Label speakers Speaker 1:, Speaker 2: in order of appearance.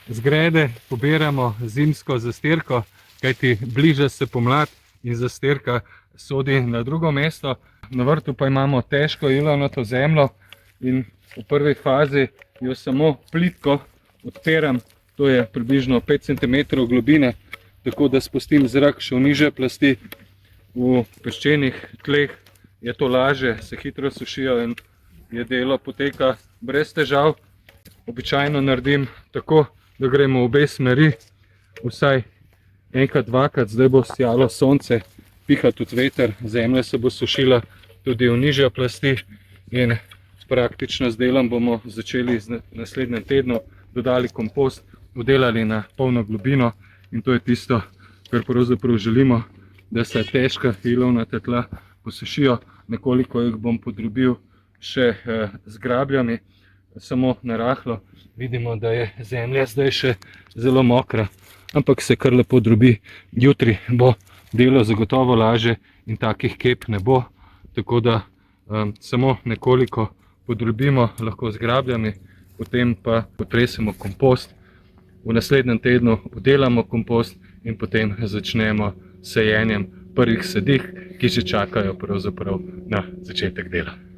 Speaker 1: z grede pobiramo zimsko zastirko, kajti bliža se pomlad in zastirka sodi na drugo mesto. Na vrtu pa imamo težko ilovnato zemljo in v prvi fazi jo samo plitko odpiram, to je približno 5 cm globine, tako da spustim zrak še v nižje plasti. V peščenih tleh je to lažje, se hitro sušijo in je delo poteka brez težav. Običajno naredim tako, da gremo v obe smeri, vsaj enkrat, dvakrat. Zdaj bo sijalo sonce, piha tudi veter, zemlja se bo sušila tudi v nižje plasti in praktično z delom bomo začeli v naslednjem tednu, dodali kompost, udelali na polno globino in to je tisto, kar pravzaprav želimo, da se težka ilovnata tla posušijo. Nekoliko jih bom podrobil še z grabljami, samo narahlo. Vidimo, da je zemlja zdaj še zelo mokra, ampak se kar lepo drobi. Jutri bo delo zagotovo lažje in takih kep ne bo, tako da samo nekoliko podrobimo, lahko z grabljami, potem pa potresemo kompost. V naslednjem tednu udelamo kompost in potem začnemo s sajenjem prvih sadik, ki že čakajo pravzaprav na začetek dela.